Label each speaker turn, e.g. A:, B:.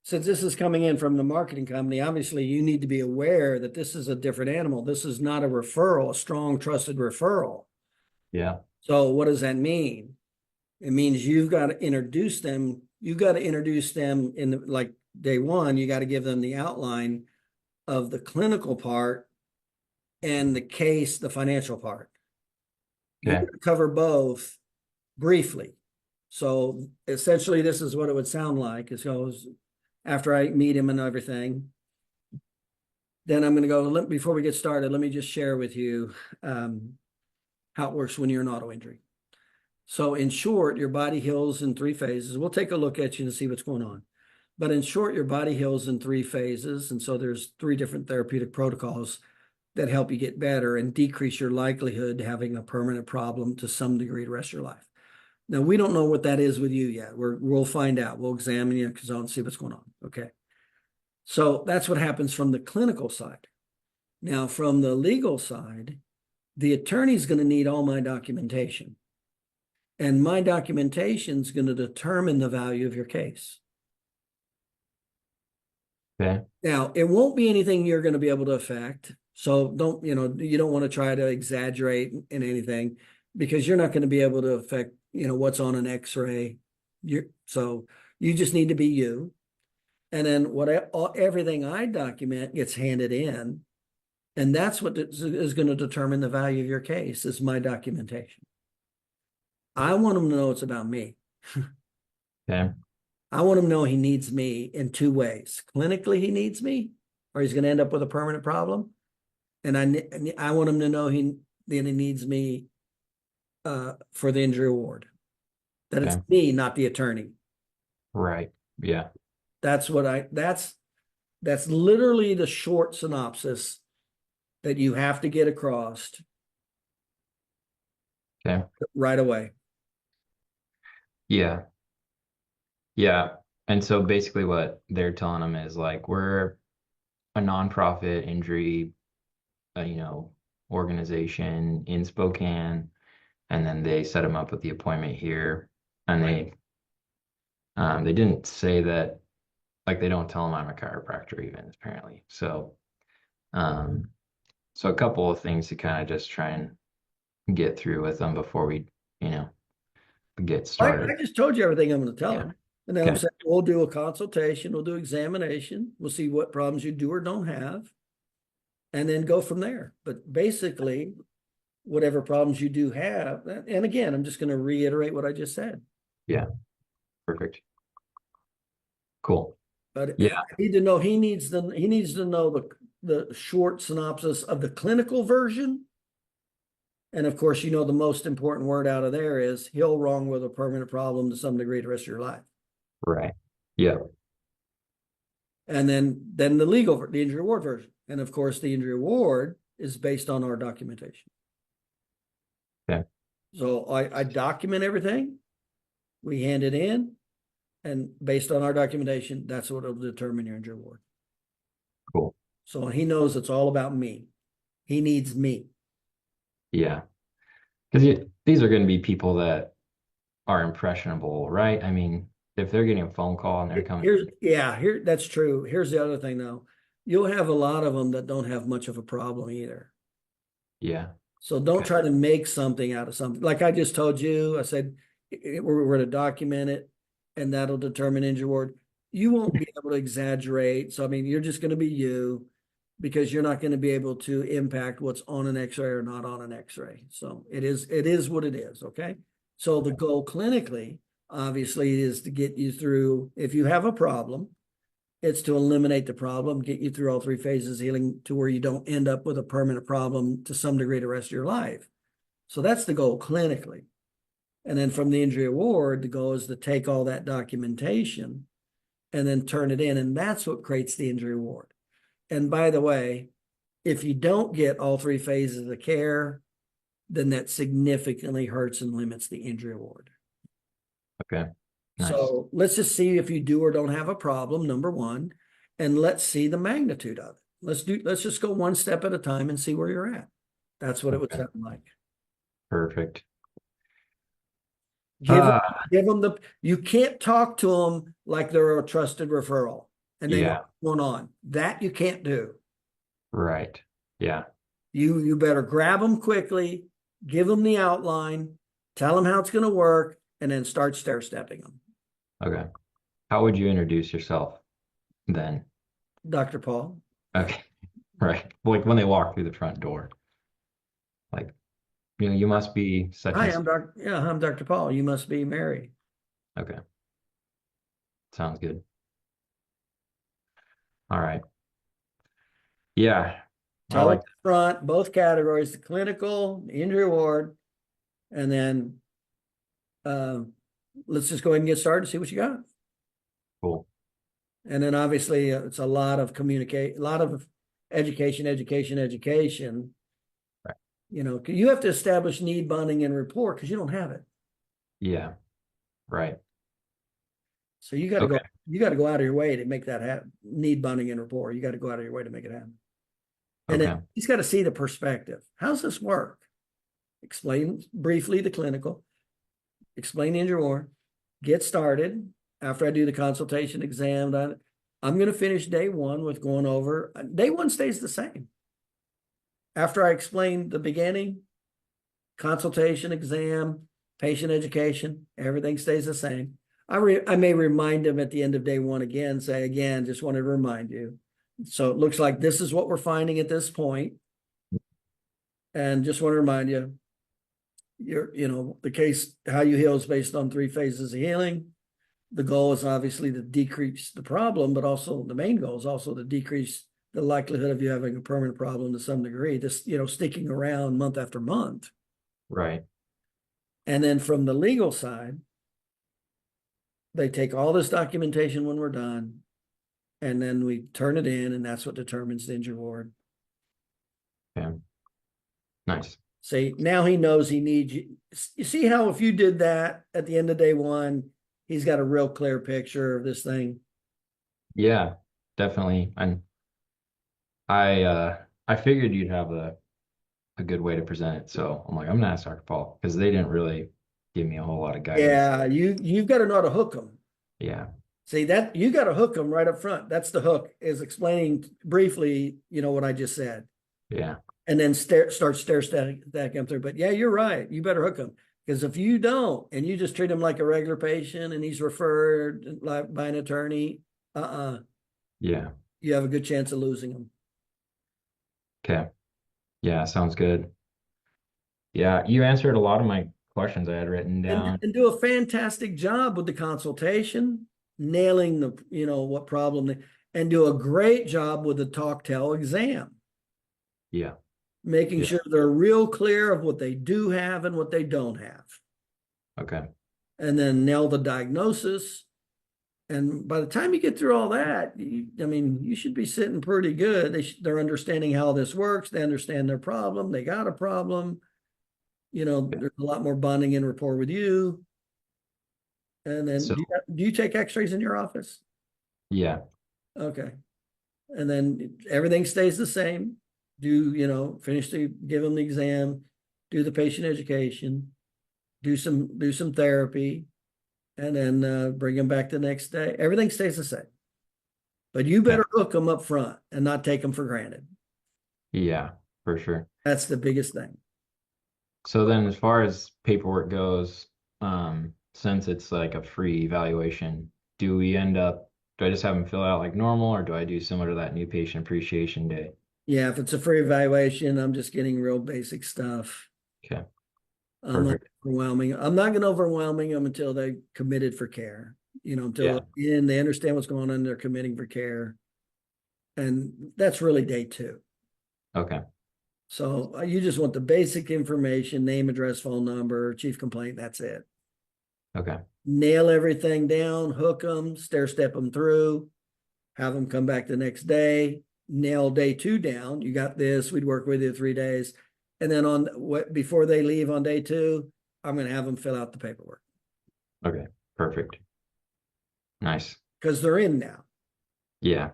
A: since this is coming in from the marketing company, obviously you need to be aware that this is a different animal. This is not a referral, a strong, trusted referral.
B: Yeah.
A: So what does that mean? It means you've got to introduce them. You got to introduce them in like day one, you got to give them the outline of the clinical part and the case, the financial part. You
B: Okay.
A: cover both briefly. So essentially, this is what it would sound like. It goes after I meet him and everything. Then I'm going to go, before we get started, let me just share with you how it works when you're an auto injury. So in short, your body heals in 3 phases. We'll take a look at you and see what's going on. But in short, your body heals in 3 phases. And so there's 3 different therapeutic protocols that help you get better and decrease your likelihood to having a permanent problem to some degree the rest of your life. Now, we don't know what that is with you yet. We'll find out. We'll examine you because I want to see what's going on. Okay. So that's what happens from the clinical side. Now, from the legal side, the attorney's going to need all my documentation. And my documentation is going to determine the value of your case.
B: Okay.
A: Now, it won't be anything you're going to be able to affect. So you don't want to try to exaggerate in anything because you're not going to be able to affect, what's on an x-ray. So you just need to be you. And then everything I document gets handed in. And that's what is going to determine the value of your case is my documentation. I want them to know it's about me.
B: Okay.
A: I want him to know he needs me in 2 ways. Clinically, he needs me, or he's going to end up with a permanent problem. And I want him to know he needs me for the injury award. That it's
B: Okay.
A: me, not the attorney.
B: Right. Yeah.
A: That's literally the short synopsis that you have to get across
B: Okay.
A: right away.
B: Yeah. Yeah. And so basically what they're telling them is like, we're a nonprofit injury, you know, organization in Spokane. And then they set them up with the appointment here. And they didn't say that, like they don't tell them I'm a chiropractor even apparently. Um, so a couple of things to kind of just try and get through with them before we, you know, get
A: I
B: started.
A: just told you everything I'm going to tell
B: Yeah.
A: him. And then I'm
B: Okay.
A: saying, we'll do a consultation, we'll do examination, we'll see what problems you do or don't have, and then go from there. But basically, whatever problems you do have, and again, I'm just going to reiterate what I just said.
B: Yeah. Perfect. Cool.
A: But I
B: Yeah.
A: need to know he needs to know the short synopsis of the clinical version. And of course, the most important word out of there is heal wrong with a permanent problem to some degree the rest of your life.
B: Right. Yeah.
A: And then the injury award version. And of course, the injury award is based on our documentation.
B: Okay.
A: So I document everything, we hand it in, and based on our documentation, that's what will determine your injury award.
B: Cool.
A: So he knows it's all about me. He needs me.
B: Yeah. Because these are going to be people that are impressionable, right? I mean, if they're getting a phone call and they're coming,
A: That's true. Here's the other thing though. You'll have a lot of them that don't have much of a problem either.
B: yeah.
A: So don't
B: Okay.
A: try to make something out of something. Like I just told you, I said we're going to document it and that'll determine injury award. You won't be able to exaggerate. So, I mean, you're just going to be you because you're not going to be able to impact what's on an x-ray or not on an x-ray. So it is what it is. Okay. So the goal clinically, obviously, is to get you through, if you have a problem, it's to eliminate the problem, get you through all 3 phases of healing to where you don't end up with a permanent problem to some degree the rest of your life. So that's the goal clinically. And then from the injury award, the goal is to take all that documentation and then turn it in. And that's what creates the injury award. And by the way, if you don't get all 3 phases of care, then that significantly hurts and limits the injury award.
B: Okay. Nice.
A: So let's just see if you do or don't have a problem, number one, and let's see the magnitude of it. Let's just go one step at a time and see where you're at. That's what it would
B: Okay.
A: sound like.
B: Perfect.
A: Give
B: Ah,
A: them you can't talk to them like they're a trusted referral. and they know
B: Yeah.
A: what's going on. That you can't do.
B: Right. Yeah.
A: You better grab them quickly, give them the outline, tell them how it's going to work, and then start stair stepping them.
B: Okay. How would you introduce yourself then?
A: Dr. Paul.
B: Okay. Right. Like when they walk through the front door, like, you must be such
A: Hi,
B: and
A: I'm
B: such.
A: Dr. Yeah, I'm Dr. Paul. You must be Mary.
B: Okay. Sounds good. All right. Yeah. I
A: Tell them
B: like
A: up front, both categories, the clinical, the injury ward, and then uh, let's just go ahead and get started and see what you got.
B: cool.
A: And then obviously it's a lot of communicate, a lot of education, education, education.
B: Right.
A: You have to establish need, bonding, and rapport because you don't have it.
B: Yeah. Right.
A: So you got to go,
B: Okay.
A: you got to go out of your way to make that happen. Need, bonding, and rapport. You got to go out of your way to make it happen. And then
B: Okay.
A: he's got to see the perspective. How's this work? Explain briefly the clinical, explain the injury ward, get started. After I do the consultation exam, I'm going to finish day one with going over. Day one stays the same. After I explain the beginning, consultation, exam, patient education, everything stays the same. I may remind them at the end of day one again, say again, just wanted to remind you. So it looks like this is what we're finding at this point. And just want to remind you, the case, how you heal is based on 3 phases of healing. The goal is obviously to decrease the problem, but also the main goal is also to decrease the likelihood of you having a permanent problem to some degree, this, sticking around month after month.
B: Right.
A: And then from the legal side, they take all this documentation when we're done, and then we turn it in, and that's what determines the injury ward.
B: Okay. Nice.
A: See, now he knows he needs you. You see how if you did that at the end of day one, he's got a real clear picture of this thing.
B: Yeah, definitely. And I figured you'd have a good way to present it. So I'm like, I'm gonna ask Dr. Paul because they didn't really give me a whole lot of guidance.
A: Yeah, you've got to know how to hook them.
B: Yeah.
A: See that you got to hook them right up front. That's the hook, is explaining briefly, what I just said,
B: Yeah.
A: and then start stair stacking through. But yeah, you're right. You better hook them, because if you don't and you just treat him like a regular patient and he's referred by an attorney,
B: Yeah.
A: you have a good chance of losing him.
B: Okay. Yeah, sounds good. Yeah, you answered a lot of my questions I had written
A: And,
B: down.
A: and do a fantastic job with the consultation, nailing the, what problem, and do a great job with the talk tell exam,
B: Yeah.
A: making
B: Yeah.
A: sure they're real clear of what they do have and what they don't have.
B: Okay.
A: And then nail the diagnosis. And by the time you get through all that, you should be sitting pretty good. They're understanding how this works. They understand their problem. They got a problem.
B: Yeah.
A: There's a lot more bonding and rapport with you. And then
B: So
A: do you take x-rays in your office?
B: yeah.
A: Okay. And then everything stays the same. Give them the exam, do the patient education, do some therapy, and then bring them back the next day. Everything stays the same. But you
B: Okay.
A: better hook them up front and not take them for granted.
B: Yeah, for sure.
A: That's the biggest thing.
B: So then as far as paperwork goes, since it's like a free evaluation, do I just have them fill out like normal or do I do similar to that new patient appreciation day?
A: Yeah, if it's a free evaluation, I'm just getting real basic stuff.
B: Okay.
A: I'm not
B: Perfect.
A: overwhelming. I'm not going to overwhelming them until they committed for care. Until
B: Yeah.
A: they understand what's going on, they're committing for care, and that's really day two.
B: Okay.
A: So you just want the basic information: name, address, phone number, chief complaint. That's it.
B: Okay.
A: Nail everything down, hook them, stair step them through, have them come back the next day, nail day two down. You got this. We'd work with you 3 days. And then before they leave on day two, I'm going to have them fill out the paperwork
B: Okay. Perfect. Nice.
A: because they're in now.
B: Yeah.